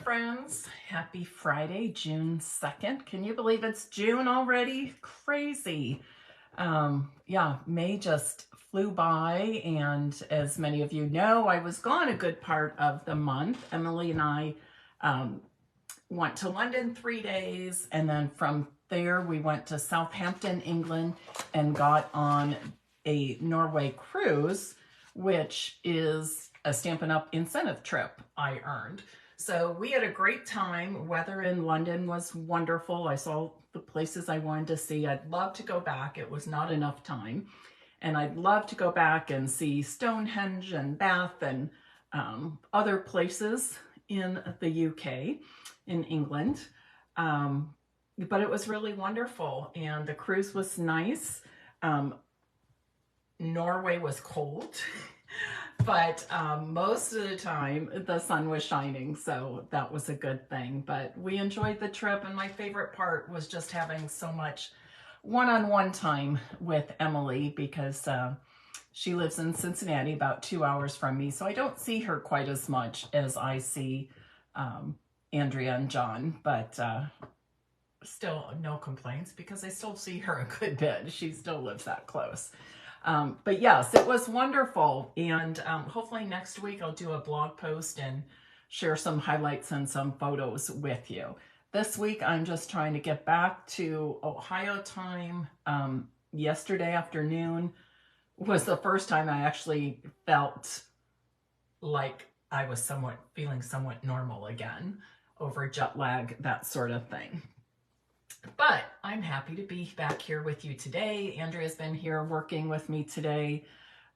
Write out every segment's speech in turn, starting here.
friends. Happy Friday, June 2nd. Can you believe it's June already? Crazy. Yeah, May just flew by, and as many of you know, I was gone a good part of the month. Emily and I went to London 3 days, and then from there we went to Southampton, England, and got on a Norway cruise, which is a Stampin' Up! Incentive trip I earned. So we had a great time. Weather in London was wonderful. I saw the places I wanted to see. I'd love to go back. It was not enough time. And I'd love to go back and see Stonehenge and Bath and other places in the UK, in England. But it was really wonderful, and the cruise was nice. Norway was cold, but most of the time the sun was shining, so that was a good thing. But we enjoyed the trip, and my favorite part was just having so much one-on-one time with Emily, because she lives in Cincinnati, about 2 hours from me, so I don't see her quite as much as I see Andrea and John, but still no complaints, because I still see her a good bit. She still lives that close. But yes, it was wonderful, and hopefully next week I'll do a blog post and share some highlights and some photos with you. This week I'm just trying to get back to Ohio time. Yesterday afternoon was the first time I actually felt like I was feeling somewhat normal again over jet lag, that sort of thing. But I'm happy to be back here with you today. Andrea's been here working with me today,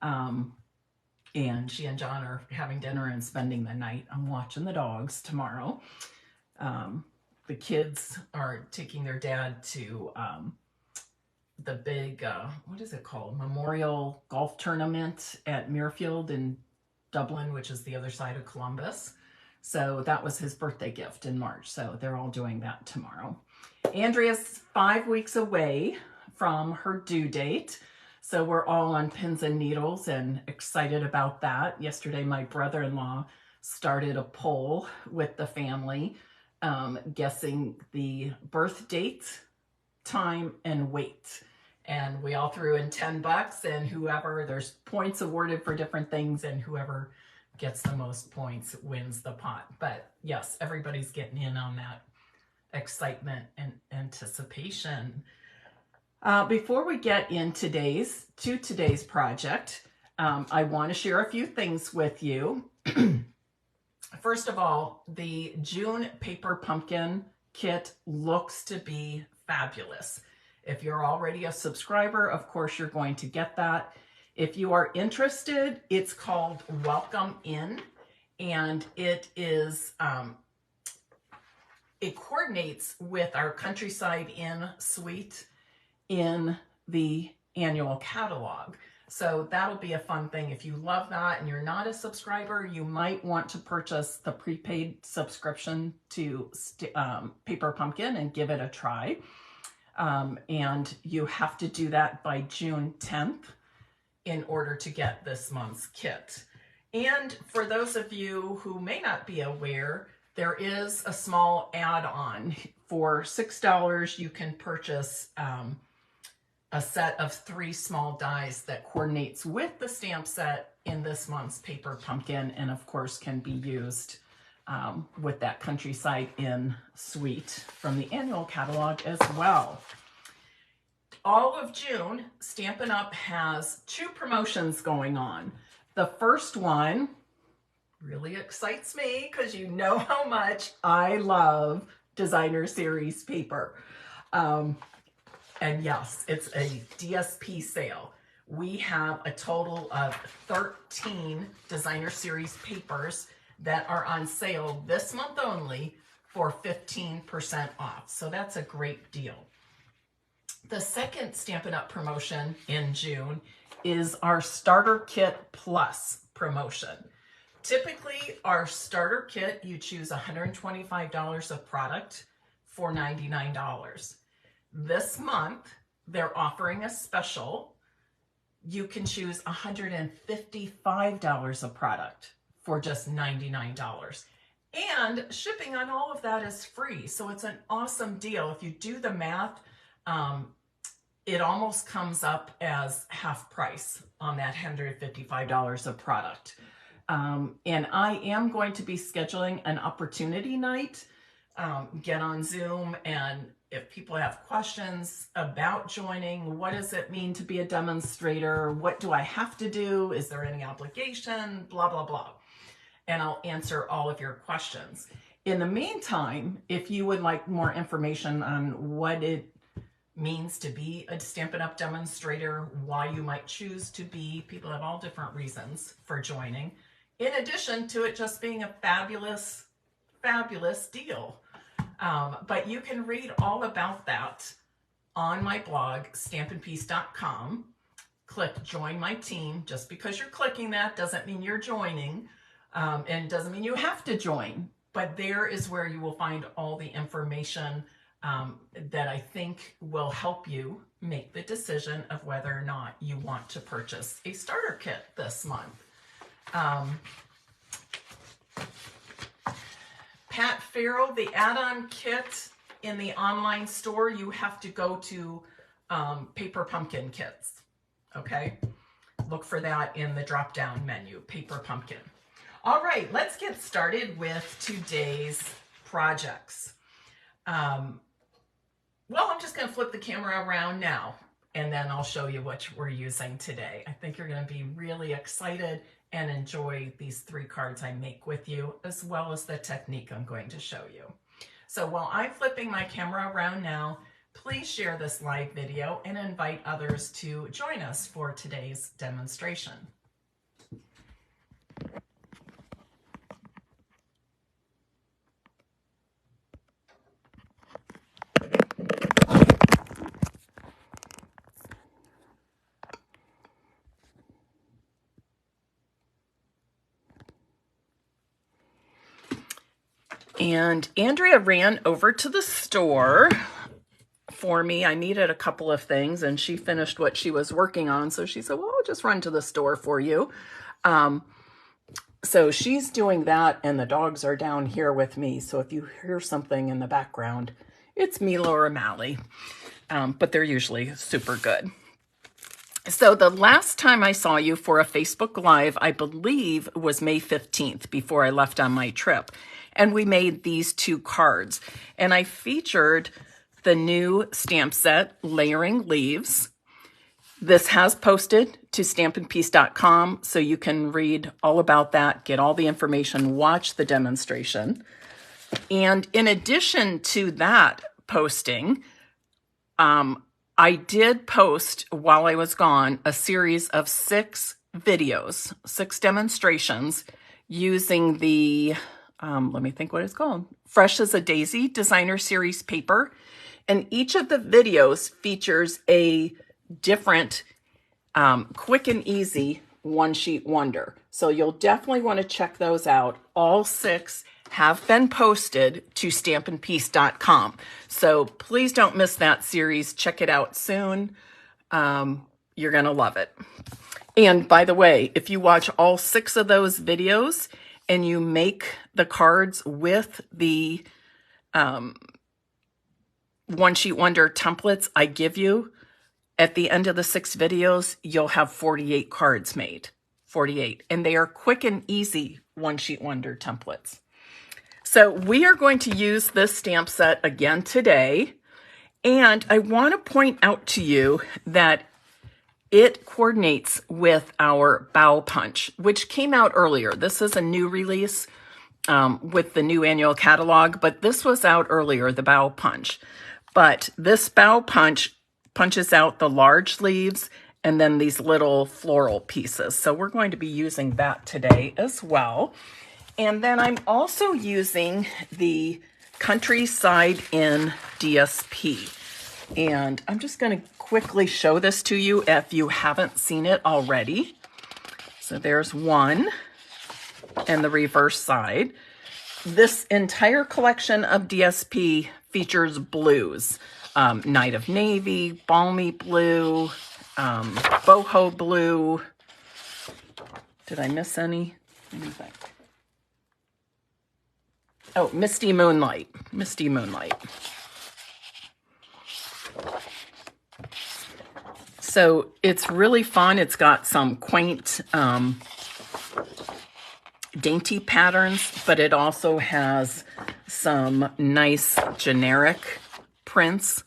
and she and John are having dinner and spending the night. I'm watching the dogs tomorrow. The kids are taking their dad to the big, what is it called? Memorial Golf Tournament at Muirfield in Dublin, which is the other side of Columbus. So that was his birthday gift in March. So they're all doing that tomorrow. Andrea's 5 weeks away from her due date. So we're all on pins and needles and excited about that. Yesterday, my brother-in-law started a poll with the family, guessing the birth date, time, and weight. And we all threw in $10, and whoever, there's points awarded for different things, and whoever gets the most points wins the pot. But yes, everybody's getting in on that excitement and anticipation. Before we get in today's project, I want to share a few things with you. First of all, the June paper pumpkin kit looks to be fabulous. If you're already a subscriber, of course you're going to get that. If you are interested, it's called Welcome In, and it is it coordinates with our Countryside Inn suite in the annual catalog. So that'll be a fun thing. If you love that and you're not a subscriber, you might want to purchase the prepaid subscription to Paper Pumpkin and give it a try. And you have to do that by June 10th in order to get this month's kit. And for those of you who may not be aware, there is a small add-on. For $6, you can purchase a set of 3 small dies that coordinates with the stamp set in this month's Paper Pumpkin, and of course can be used with that Countryside Inn suite from the annual catalog as well. All of June, Stampin' Up! Has 2 promotions going on. The first one really excites me because you know how much I love designer series paper. And yes, it's a DSP sale. We have a total of 13 designer series papers that are on sale this month only for 15% off. So that's a great deal. The second Stampin' Up! Promotion in June is our Starter Kit Plus promotion. Typically, our starter kit, you choose $125 of product for $99. This month, they're offering a special. You can choose $155 of product for just $99. And shipping on all of that is free. So it's an awesome deal. If you do the math, it almost comes up as half price on that $155 of product. And I am going to be scheduling an opportunity night. Get on Zoom, and if people have questions about joining, what does it mean to be a demonstrator? What do I have to do? Is there any obligation? Blah, blah, blah. And I'll answer all of your questions. In the meantime, if you would like more information on what it means to be a Stampin' Up! Demonstrator, why you might choose to be, people have all different reasons for joining, in addition to it just being a fabulous, fabulous deal. But you can read all about that on my blog, stampinpeace.com. Click Join My Team. Just because you're clicking that doesn't mean you're joining, and doesn't mean you have to join. But there is where you will find all the information that I think will help you make the decision of whether or not you want to purchase a starter kit this month. Pat Farrell, the add-on kit in the online store, you have to go to Paper Pumpkin Kits, okay? Look for that in the drop-down menu, Paper Pumpkin. All right, let's get started with today's projects. Well, I'm just going to flip the camera around now, and then I'll show you what we're using today. I think you're going to be really excited and enjoy these 3 cards I make with you, as well as the technique I'm going to show you. So while I'm flipping my camera around now, please share this live video and invite others to join us for today's demonstration. And Andrea ran over to the store for me. I needed a couple of things, and she finished what she was working on. So she said, well, I'll just run to the store for you. So she's doing that, and the dogs are down here with me. So if you hear something in the background, it's Milo or Mally, but they're usually super good. So the last time I saw you for a Facebook Live, I believe, was May 15th, before I left on my trip. And we made these 2 cards. And I featured the new stamp set, Layering Leaves. This has posted to stampinpeace.com, so you can read all about that, get all the information, watch the demonstration. And in addition to that posting, I did post, while I was gone, a series of 6 videos, 6 demonstrations using the, let me think what it's called, Fresh as a Daisy Designer Series paper. And each of the videos features a different quick and easy one-sheet wonder. So you'll definitely want to check those out. All 6 have been posted to stampinpeace.com. So please don't miss that series. Check it out soon. You're going to love it. And by the way, if you watch all 6 of those videos and you make the cards with the one-sheet wonder templates I give you, at the end of the 6 videos, you'll have 48 cards made. 48. And they are quick and easy one-sheet wonder templates. So we are going to use this stamp set again today. And I want to point out to you that it coordinates with our bow punch, which came out earlier. This is a new release with the new annual catalog, but this was out earlier, the bow punch. But this bow punch punches out the large leaves and then these little floral pieces. So we're going to be using that today as well. And then I'm also using the Countryside in DSP. And I'm just going to quickly show this to you if you haven't seen it already. So there's one and the reverse side. This entire collection of DSP features blues. Night of Navy, Balmy Blue, Boho Blue. Did I miss any? Let me think. Oh, Misty Moonlight. Misty Moonlight. So it's really fun. It's got some quaint, dainty patterns, but it also has some nice generic prints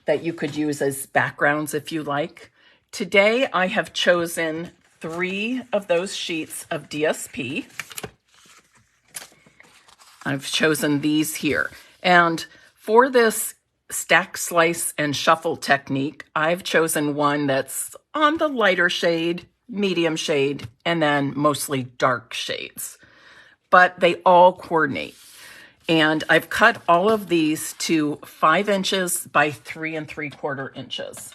that you could use as backgrounds if you like. Today I have chosen 3 of those sheets of DSP. I've chosen these here. And for this stack, slice, and shuffle technique, I've chosen one that's on the lighter shade, medium shade, and then mostly dark shades. But they all coordinate. And I've cut all of these to 5 inches by 3 3/4 inches.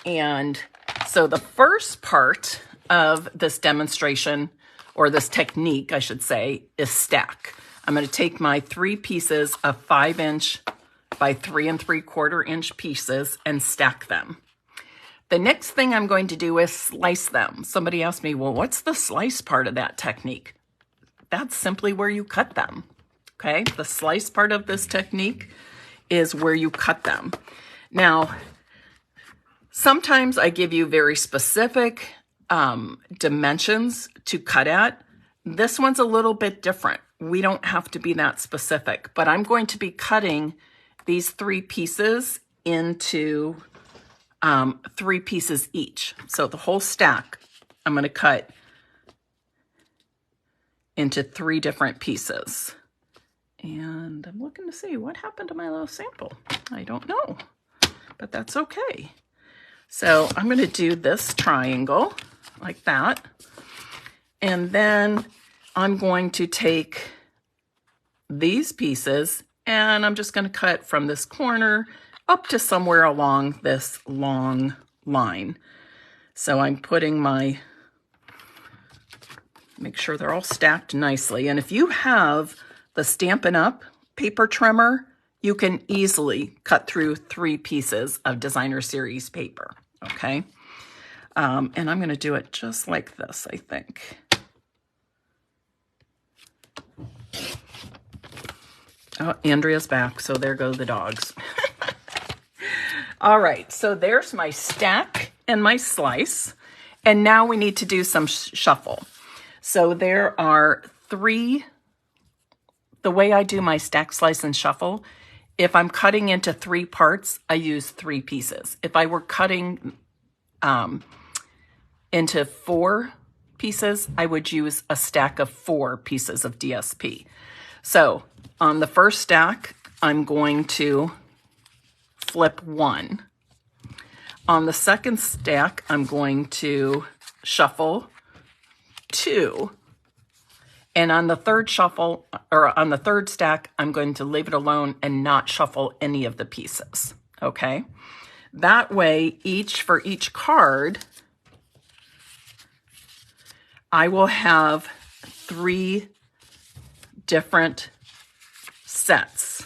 And so the first part of this demonstration, or this technique, I should say, is stack. I'm going to take my 3 pieces of 5 inch by 3 3/4 inch pieces and stack them. The next thing I'm going to do is slice them. Somebody asked me, well, what's the slice part of that technique? That's simply where you cut them. Okay, the slice part of this technique is where you cut them. Now, sometimes I give you very specific dimensions to cut at. This one's a little bit different. We don't have to be that specific, but I'm going to be cutting these 3 pieces into 3 pieces each. So the whole stack, I'm going to cut into 3 different pieces. And I'm looking to see what happened to my little sample. I don't know, but that's okay. So I'm going to do this triangle like that. And then I'm going to take these pieces and I'm just going to cut from this corner up to somewhere along this long line. So I'm putting my, make sure they're all stacked nicely. And if you have the Stampin' Up! Paper trimmer, you can easily cut through 3 pieces of Designer Series paper, okay? And I'm going to do it just like this, I think. Oh, Andrea's back, so there go the dogs. All right, so there's my stack and my slice. And now we need to do some shuffle. So there are 3, the way I do my stack, slice, and shuffle, if I'm cutting into 3 parts, I use 3 pieces. If I were cutting into 4 pieces, I would use a stack of 4 pieces of DSP. So on the first stack, I'm going to flip 1. On the second stack, I'm going to shuffle 2. And on the third shuffle, or on the third stack, I'm going to leave it alone and not shuffle any of the pieces, okay? That way, for each card, I will have 3 different sets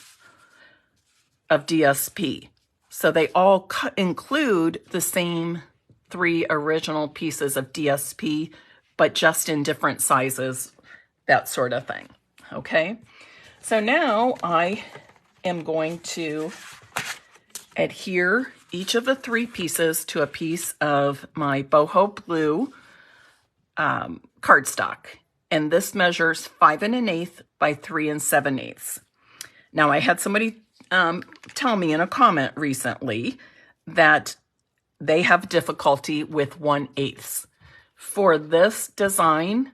of DSP. So they all include the same 3 original pieces of DSP, but just in different sizes, that sort of thing, okay? So now I am going to adhere each of the 3 pieces to a piece of my boho blue cardstock. And this measures 5 1/8 by 3 7/8. Now I had somebody tell me in a comment recently that they have difficulty with 1/8. For this design,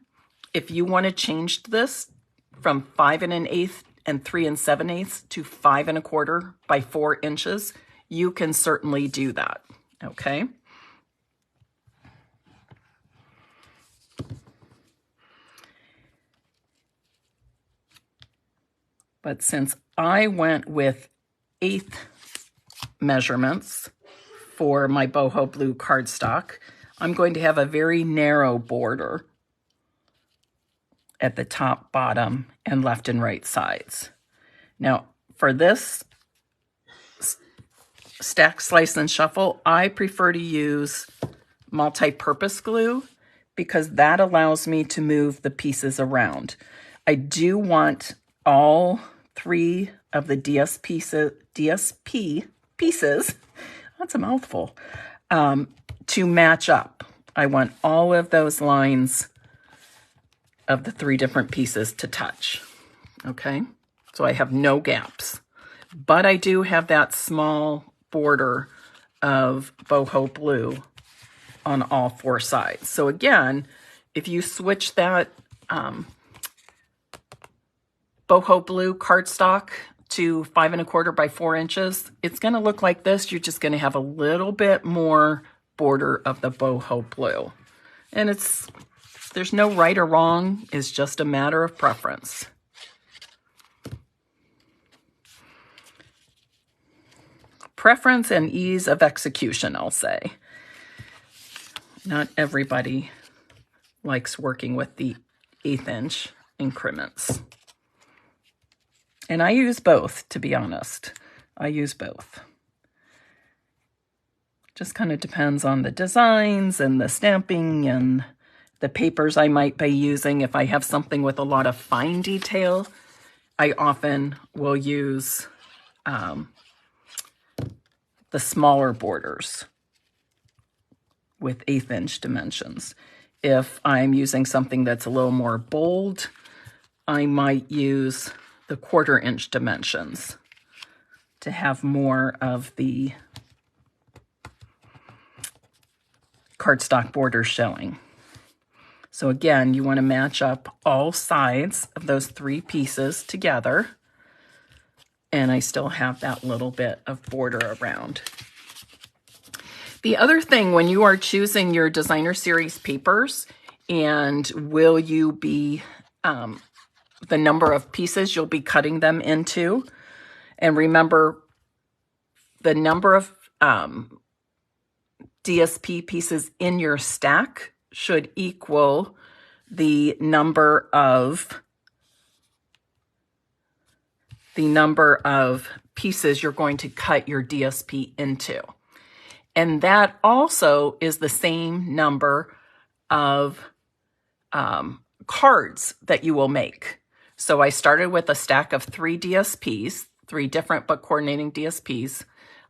if you want to change this from 5 1/8 and 3 7/8 to 5 1/4 by 4 inches, you can certainly do that, okay? But since I went with 1/8 measurements for my boho blue cardstock, I'm going to have a very narrow border at the top, bottom, and left and right sides. Now, for this stack, slice, and shuffle, I prefer to use multi-purpose glue because that allows me to move the pieces around. I do want all 3 of the DSP pieces, that's a mouthful, to match up. I want all of those lines of the 3 different pieces to touch, okay? So I have no gaps, but I do have that small border of boho blue on all 4 sides. So again, if you switch that boho blue cardstock to 5 1/4 by 4 inches, it's going to look like this. You're just going to have a little bit more border of the boho blue. And there's no right or wrong. It's just a matter of preference. Preference and ease of execution, I'll say. Not everybody likes working with the 1/8 inch increments. And I use both, to be honest. I use both. Just kind of depends on the designs and the stamping and the papers I might be using. If I have something with a lot of fine detail, I often will use the smaller borders with 1/8 inch dimensions. If I'm using something that's a little more bold, I might use the 1/4 inch dimensions to have more of the cardstock border showing. So again, you want to match up all sides of those 3 pieces together. And I still have that little bit of border around. The other thing, when you are choosing your designer series papers, and will you be, the number of pieces you'll be cutting them into, and remember the number of DSP pieces in your stack should equal the number of pieces you're going to cut your DSP into. And that also is the same number of cards that you will make. So I started with a stack of 3 DSPs, 3 different but coordinating DSPs.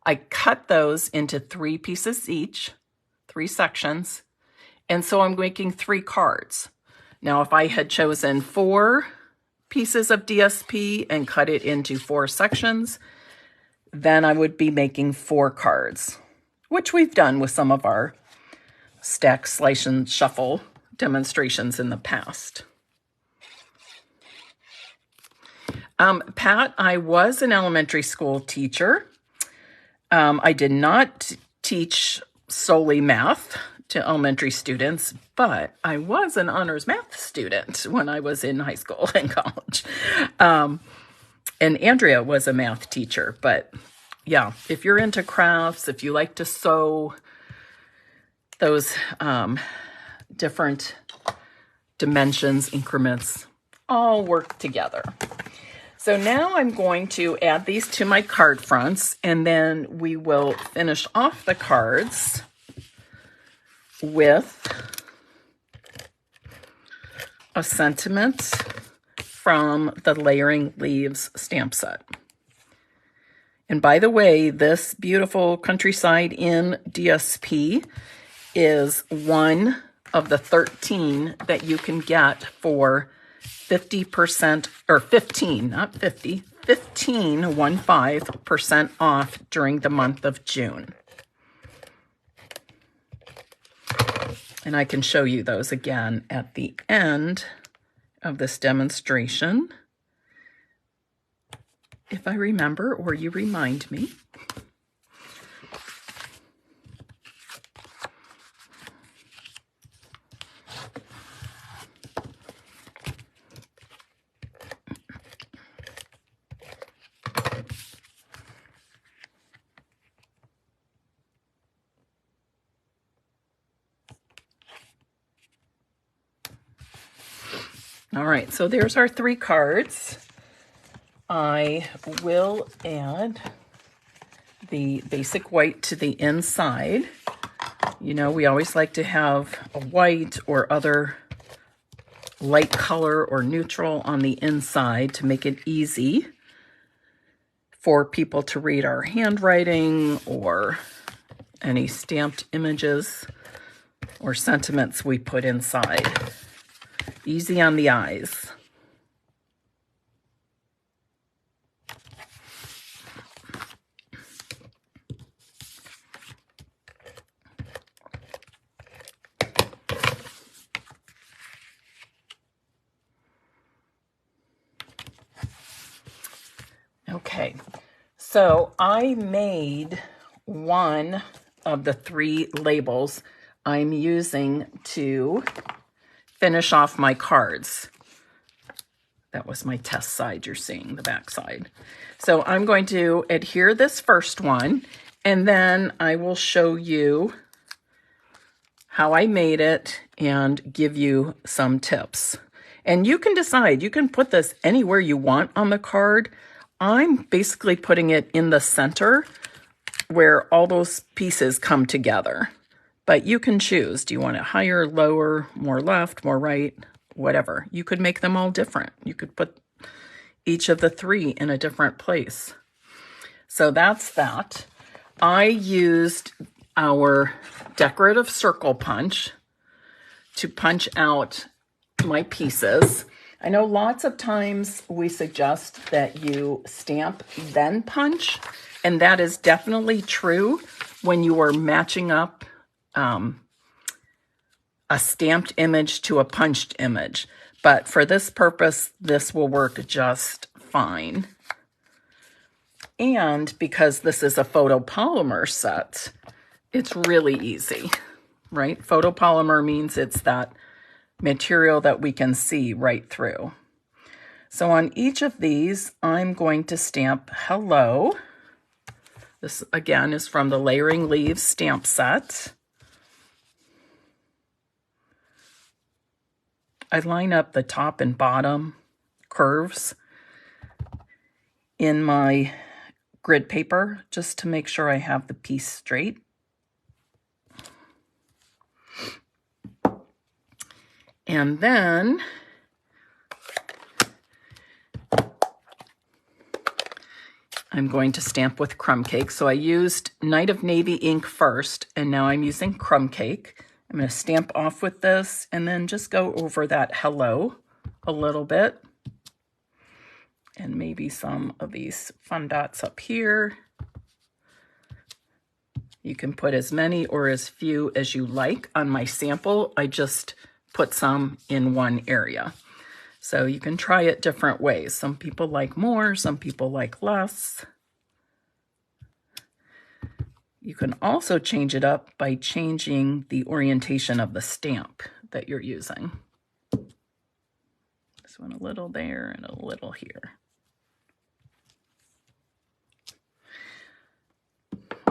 I cut those into 3 pieces each, 3 sections. And so I'm making 3 cards. Now, if I had chosen 4 pieces of DSP and cut it into 4 sections, then I would be making 4 cards, which we've done with some of our stack, slice, and shuffle demonstrations in the past. Pat, I was an elementary school teacher. I did not teach solely math to elementary students, but I was an honors math student when I was in high school and college. And Andrea was a math teacher, but yeah, if you're into crafts, if you like to sew, those different dimensions, increments, all work together. So now I'm going to add these to my card fronts, and then we will finish off the cards with a sentiment from the Layering Leaves stamp set. And by the way, this beautiful Countryside Inn DSP is one of the 13 that you can get for 50%, or 15, not 50, 15% off during the month of June. And I can show you those again at the end of this demonstration, if I remember or you remind me. All right, so there's our 3 cards. I will add the basic white to the inside. You know, we always like to have a white or other light color or neutral on the inside to make it easy for people to read our handwriting or any stamped images or sentiments we put inside. Easy on the eyes. Okay, so I made one of the 3 labels I'm using to finish off my cards. That was my test side you're seeing, the back side. So I'm going to adhere this first one, and then I will show you how I made it and give you some tips. And you can decide, you can put this anywhere you want on the card. I'm basically putting it in the center where all those pieces come together. But you can choose. Do you want it higher, lower, more left, more right, whatever. You could make them all different. You could put each of the 3 in a different place. So that's that. I used our decorative circle punch to punch out my pieces. I know lots of times we suggest that you stamp then punch, and that is definitely true when you are matching up a stamped image to a punched image. But for this purpose, this will work just fine. And because this is a photopolymer set, it's really easy, right? Photopolymer means it's that material that we can see right through. So on each of these, I'm going to stamp hello. This again is from the Layering Leaves stamp set. I line up the top and bottom curves in my grid paper just to make sure I have the piece straight. And then I'm going to stamp with crumb cake. So I used Night of Navy ink first, and now I'm using crumb cake. I'm going to stamp off with this and then just go over that hello a little bit. And maybe some of these fun dots up here. You can put as many or as few as you like. On my sample, I just put some in one area. So you can try it different ways. Some people like more, some people like less. You can also change it up by changing the orientation of the stamp that you're using. This one a little there and a little here.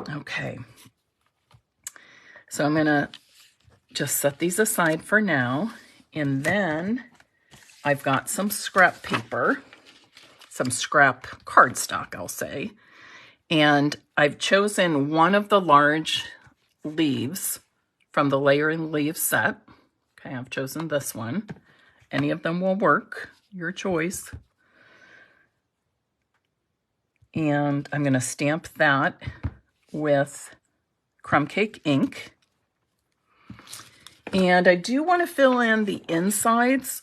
Okay. So I'm gonna just set these aside for now, and then I've got some scrap paper, some scrap cardstock, I'll say, and I've chosen one of the large leaves from the Layering Leaves set. Okay, I've chosen this one. Any of them will work, your choice. And I'm gonna stamp that with crumb cake ink. And I do want to fill in the insides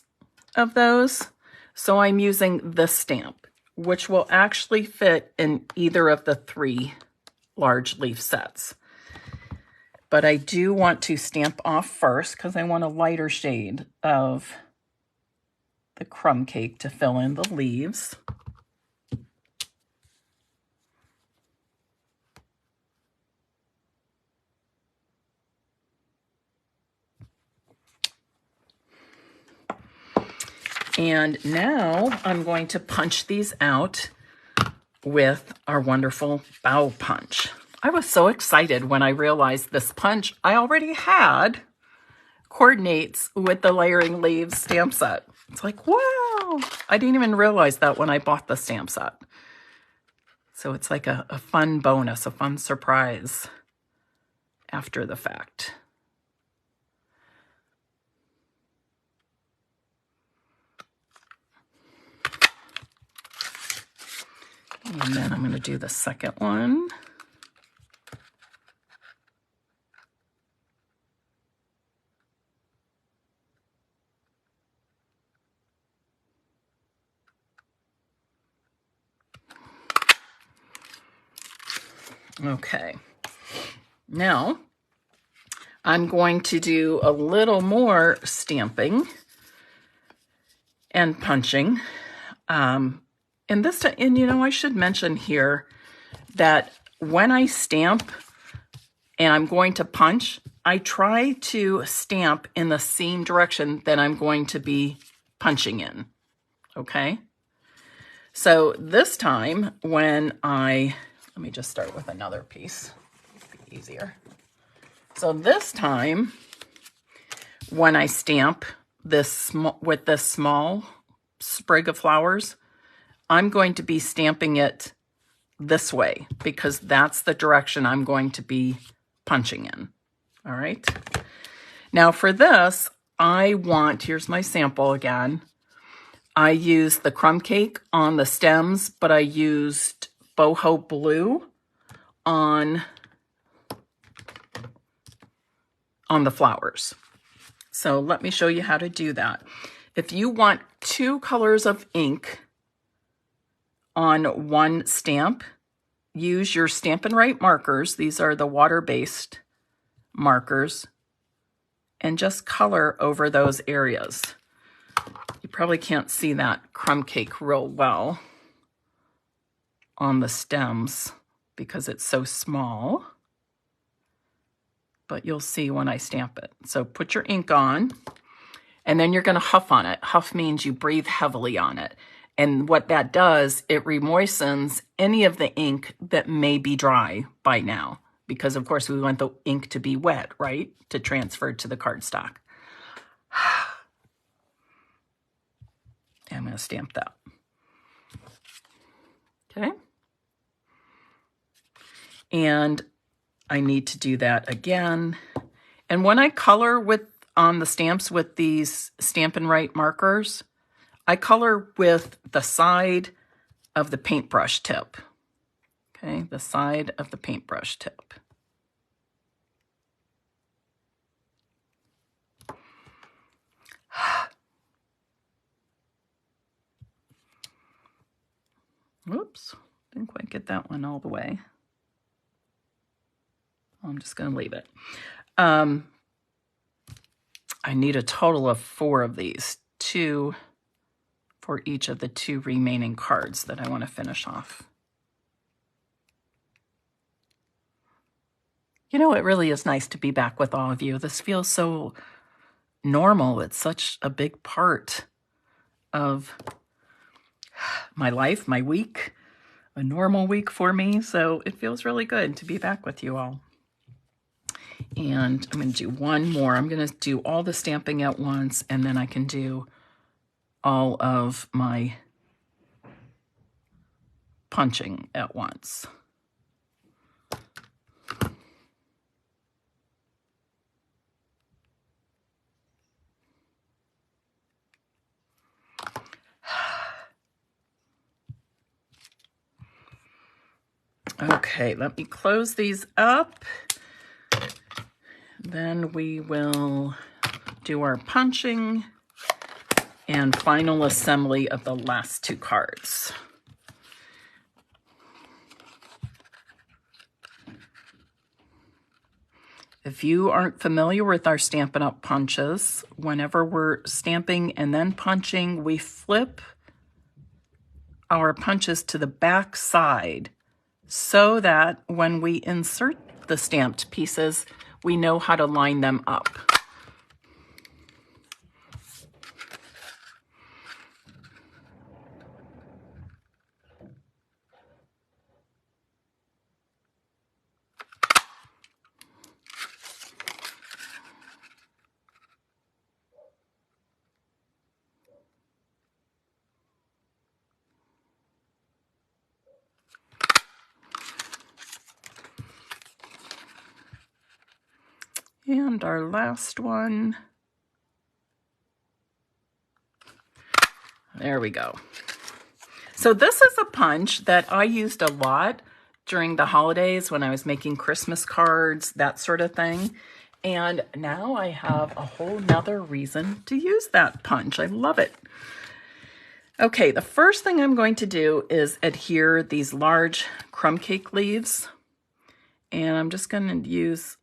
of those, so I'm using this stamp, which will actually fit in either of the 3 large leaf sets. But I do want to stamp off first because I want a lighter shade of the crumb cake to fill in the leaves. And now I'm going to punch these out with our wonderful bow punch. I was so excited when I realized this punch I already had coordinates with the Layering Leaves stamp set. It's like, wow, I didn't even realize that when I bought the stamp set. So it's like a fun bonus, a fun surprise after the fact. And then I'm going to do the second one. Okay, now I'm going to do a little more stamping and punching. And this time, and you know, I should mention here that when I stamp and I'm going to punch, I try to stamp in the same direction that I'm going to be punching in, okay? So this time when let me just start with another piece, it'll be easier. So this time when I stamp this with this small sprig of flowers, I'm going to be stamping it this way because that's the direction I'm going to be punching in. All right. Now for this, here's my sample again. I used the crumb cake on the stems, but I used boho blue on the flowers. So let me show you how to do that. If you want 2 colors of ink on one stamp, use your Stampin' Right markers. These are the water-based markers, and just color over those areas. You probably can't see that crumb cake real well on the stems because it's so small, but you'll see when I stamp it. So put your ink on, and then you're going to huff on it. Huff means you breathe heavily on it. And what that does, it remoistens any of the ink that may be dry by now, because of course we want the ink to be wet, right? To transfer to the cardstock. I'm going to stamp that. Okay. And I need to do that again. And when I color on the stamps with these Stampin' Right markers, I color with the side of the paintbrush tip. Okay, the side of the paintbrush tip. Oops, didn't quite get that one all the way. I'm just going to leave it. I need a total of 4 of these, 2 for each of the 2 remaining cards that I want to finish off. You know, it really is nice to be back with all of you. This feels so normal. It's such a big part of my life, my week, a normal week for me. So it feels really good to be back with you all. And I'm going to do one more. I'm going to do all the stamping at once, and then I can do all of my punching at once. Okay, let me close these up. Then we will do our punching and final assembly of the last 2 cards. If you aren't familiar with our Stampin' Up! Punches, whenever we're stamping and then punching, we flip our punches to the back side so that when we insert the stamped pieces, we know how to line them up. And our last one. There we go. So this is a punch that I used a lot during the holidays when I was making Christmas cards, that sort of thing. And now I have a whole nother reason to use that punch. I love it. Okay, the first thing I'm going to do is adhere these large crumb cake leaves. And I'm just going to use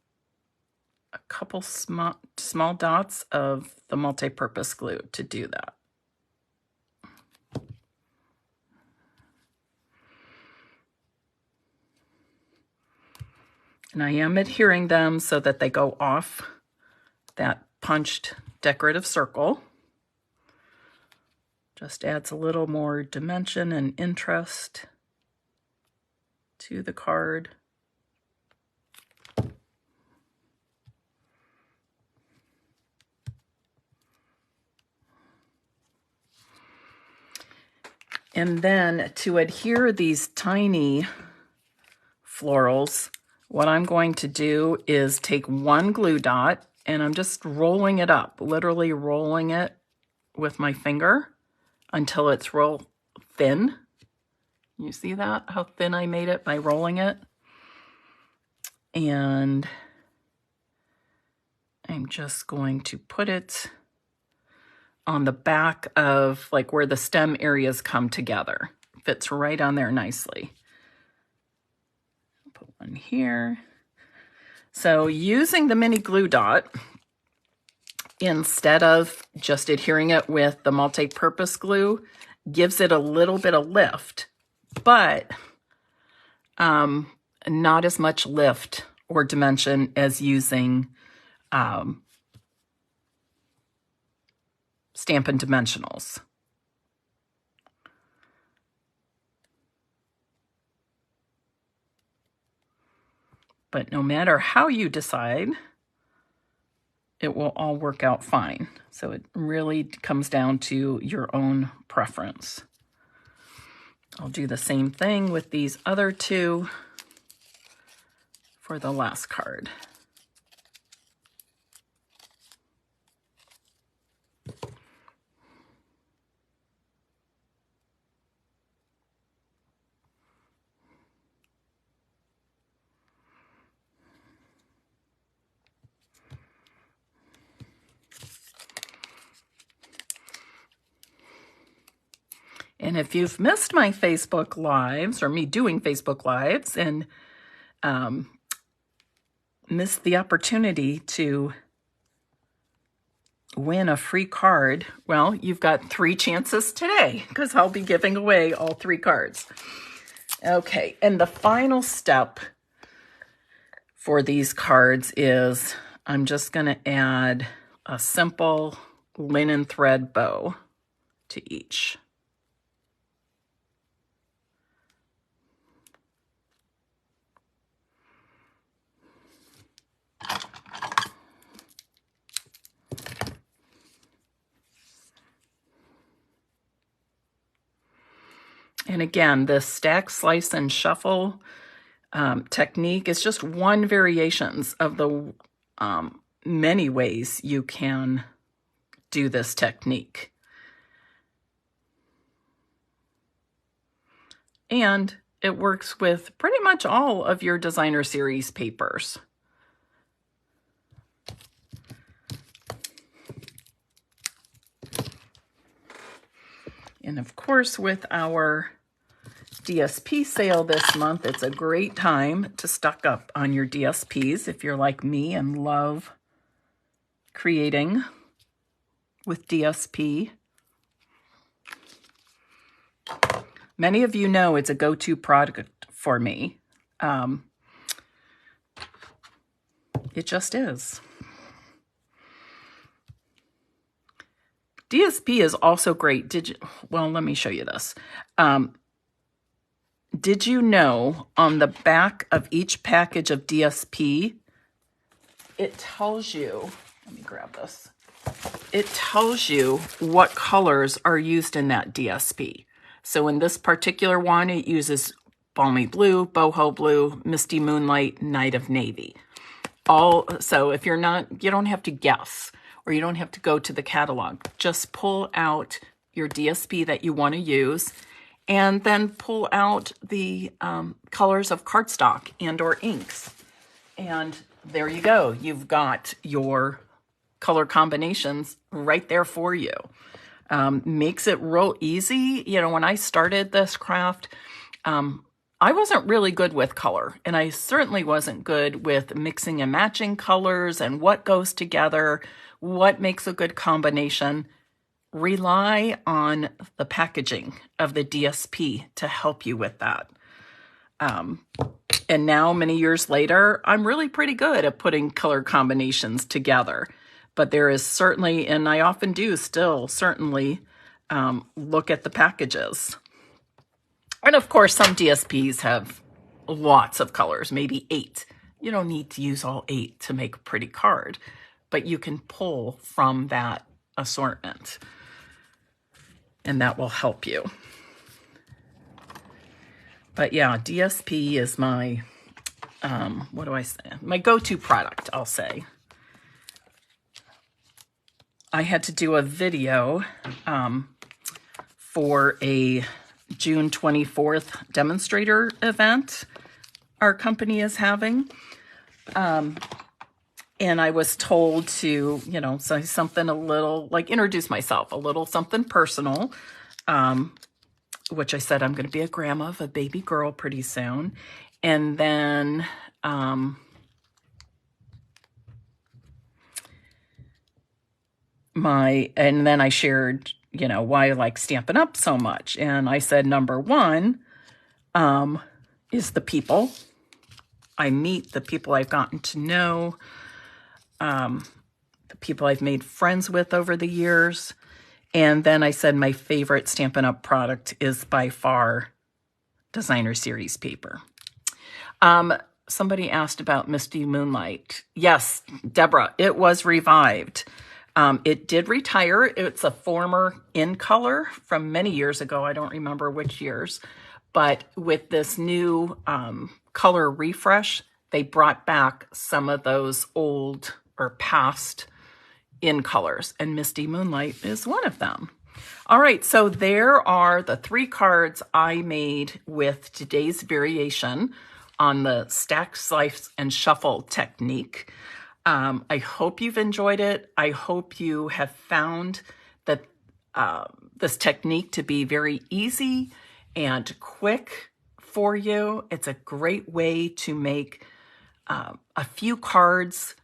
a couple small dots of the multi-purpose glue to do that. And I am adhering them so that they go off that punched decorative circle. Just adds a little more dimension and interest to the card. And then to adhere these tiny florals, what I'm going to do is take one glue dot and I'm just rolling it up, literally rolling it with my finger until it's real thin. You see that? How thin I made it by rolling it? And I'm just going to put it on the back of like where the stem areas come together. Fits right on there nicely. Put one here. So using the mini glue dot, instead of just adhering it with the multi-purpose glue, gives it a little bit of lift, but not as much lift or dimension as using Stampin' Dimensionals. But no matter how you decide, it will all work out fine. So it really comes down to your own preference. I'll do the same thing with these other two for the last card. And if you've missed my Facebook Lives or me doing Facebook Lives and missed the opportunity to win a free card, well, you've got 3 chances today because I'll be giving away all 3 cards. Okay, and the final step for these cards is I'm just going to add a simple linen thread bow to each. And again, the stack, slice, and shuffle technique is just one variations of the many ways you can do this technique. And it works with pretty much all of your designer series papers. And of course, with our DSP sale this month, it's a great time to stock up on your DSPs if you're like me and love creating with DSP. Many of you know it's a go-to product for me. It just is. DSP is also great. Well, let me show you this. Did you know on the back of each package of DSP, it tells you, let me grab this. It tells you what colors are used in that DSP. So in this particular one, it uses Balmy Blue, Boho Blue, Misty Moonlight, Night of Navy. So if you're not, you don't have to guess, or you don't have to go to the catalog. Just pull out your DSP that you want to use and then pull out the colors of cardstock and or inks. And there you go. You've got your color combinations right there for you. Makes it real easy. You know, when I started this craft, I wasn't really good with color, and I certainly wasn't good with mixing and matching colors and what goes together, what makes a good combination. Rely on the packaging of the DSP to help you with that. And now, many years later, I'm really pretty good at putting color combinations together. But there is certainly, and I often do still, certainly look at the packages. And of course, some DSPs have lots of colors, maybe 8. You don't need to use all 8 to make a pretty card, but you can pull from that assortment, and that will help you. But yeah, DSP is my, what do I say? My go-to product, I'll say. I had to do a video for a June 24th demonstrator event our company is having. And I was told to, you know, say something a little, like introduce myself, a little something personal, which I said I'm going to be a grandma of a baby girl pretty soon. And then I shared, you know, why I like Stampin' Up! So much. And I said, number one is the people. I meet the people I've gotten to know, the people I've made friends with over the years. And then I said my favorite Stampin' Up! Product is by far Designer Series paper. Somebody asked about Misty Moonlight. Yes, Deborah, it was revived. It did retire. It's a former in color from many years ago. I don't remember which years. But with this new color refresh, they brought back some of those old or past in colors. And Misty Moonlight is one of them. All right, so there are the 3 cards I made with today's variation on the stack, slice, and shuffle technique. I hope you've enjoyed it. I hope you have found that this technique to be very easy and quick for you. It's a great way to make a few cards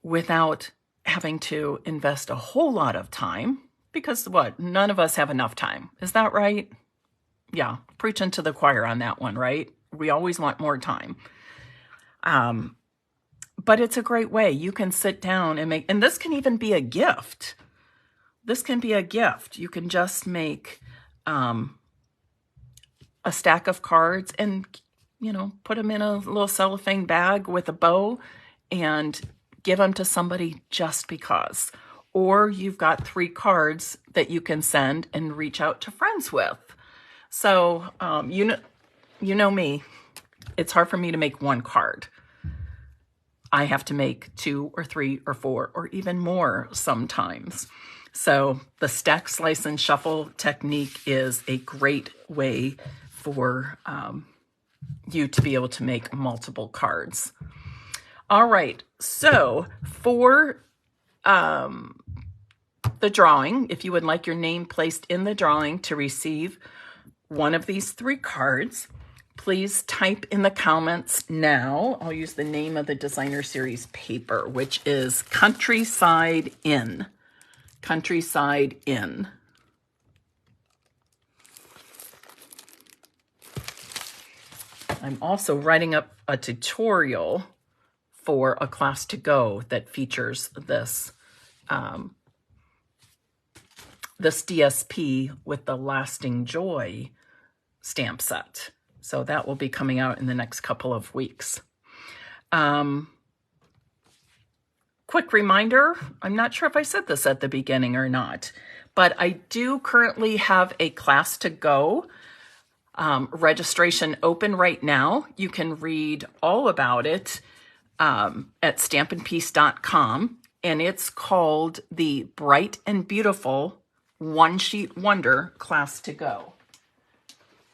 without having to invest a whole lot of time, because what? None of us have enough time. Is that right? Yeah, preaching to the choir on that one, right? We always want more time. But it's a great way. You can sit down and make, and this can even be a gift. This can be a gift. You can just make a stack of cards and, you know, put them in a little cellophane bag with a bow and give them to somebody just because. Or you've got 3 cards that you can send and reach out to friends with. So, you know me, it's hard for me to make 1 card. I have to make 2 or 3 or 4 or even more sometimes. So the stack, slice, and shuffle technique is a great way for you to be able to make multiple cards. All right, so for the drawing, if you would like your name placed in the drawing to receive one of these 3 cards, please type in the comments now. I'll use the name of the Designer Series paper, which is Countryside Inn. Countryside Inn. I'm also writing up a tutorial for a class to go that features this this DSP with the Lasting Joy stamp set. So that will be coming out in the next couple of weeks. Quick reminder, I'm not sure if I said this at the beginning or not, but I do currently have a class to go registration open right now. You can read all about it at stampinpeace.com, and it's called the Bright and Beautiful One Sheet Wonder Class to Go.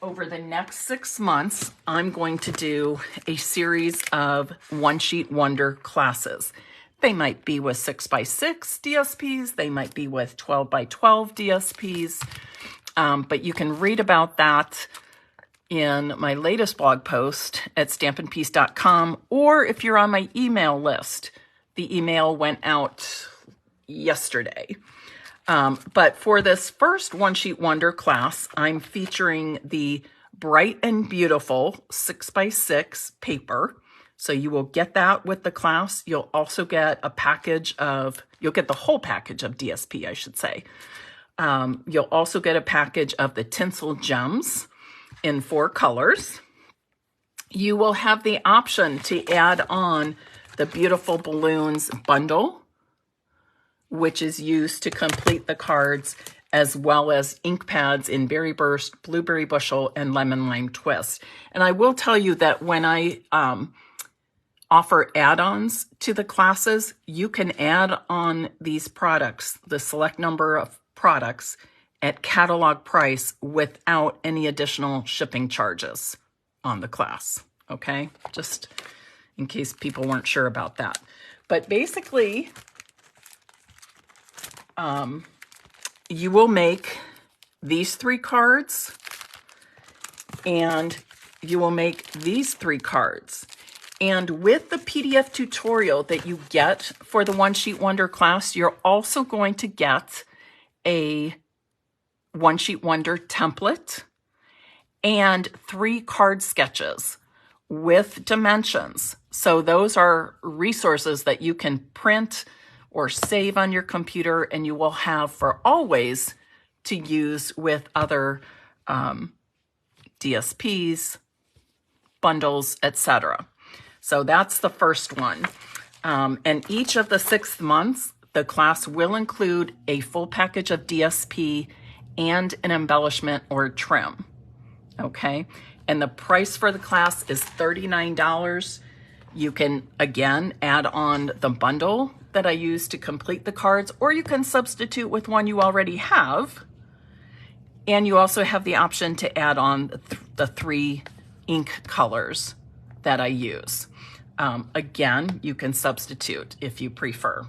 over the next 6 months, I'm going to do a series of one-sheet wonder classes. They might be with 6x6 DSPs. They might be with 12x12 DSPs. But you can read about that in my latest blog post at stampinpeace.com, or if you're on my email list. The email went out yesterday. But for this first One Sheet Wonder class, I'm featuring the Bright and Beautiful 6x6 paper. So you will get that with the class. You'll also get a package of, you'll get the whole package of DSP, I should say. You'll also get a package of the Tinsel Gems in 4 colors. You will have the option to add on the Beautiful Balloons bundle, which is used to complete the cards, as well as ink pads in Berry Burst, Blueberry Bushel, and Lemon Lime Twist. And I will tell you that when I offer add-ons to the classes, you can add on these products, the select number of products, at catalog price without any additional shipping charges on the class, okay? Just in case people weren't sure about that. But basically, you will make these 3 cards, and you will make these 3 cards. And with the PDF tutorial that you get for the One Sheet Wonder class, you're also going to get a One Sheet Wonder template and 3 card sketches with dimensions. So those are resources that you can print or save on your computer, and you will have for always to use with other DSPs, bundles, etc. So that's the first one. And each of the 6 months, the class will include a full package of DSP and an embellishment or trim, okay? And the price for the class is $39. You can, again, add on the bundle that I use to complete the cards, or you can substitute with one you already have. And you also have the option to add on the 3 ink colors that I use. Again, you can substitute if you prefer.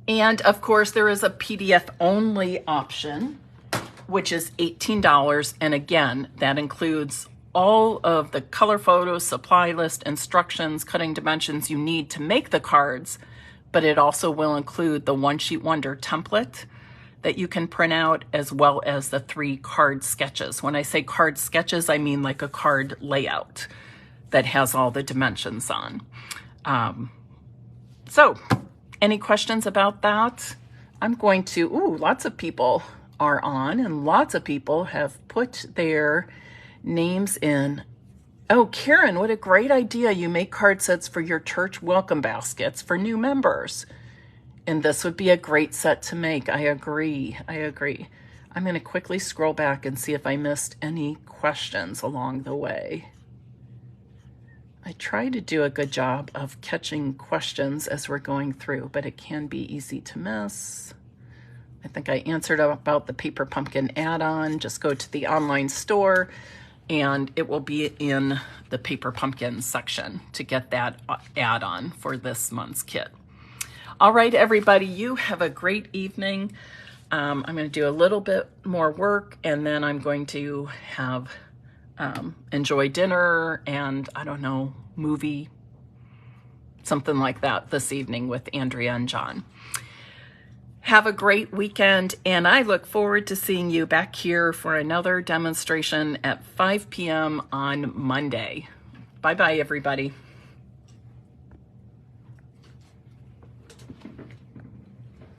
And of course, there is a PDF only option, which is $18. And again, that includes all of the color photos, supply list, instructions, cutting dimensions you need to make the cards, but it also will include the One Sheet Wonder template that you can print out, as well as the 3 card sketches. When I say card sketches, I mean like a card layout that has all the dimensions on. So any questions about that? I'm going to, lots of people are on, and lots of people have put their names in. Oh, Karen, what a great idea. You make card sets for your church welcome baskets for new members. And this would be a great set to make. I agree. I'm going to quickly scroll back and see if I missed any questions along the way. I try to do a good job of catching questions as we're going through, but it can be easy to miss. I think I answered about the Paper Pumpkin add-on. Just go to the online store, and it will be in the Paper Pumpkin section to get that add-on for this month's kit. All right, everybody, you have a great evening. I'm going to do a little bit more work, and then I'm going to have enjoy dinner and, I don't know, movie, something like that this evening with Andrea and John. Have a great weekend, and I look forward to seeing you back here for another demonstration at 5 p.m. on Monday. Bye-bye, everybody.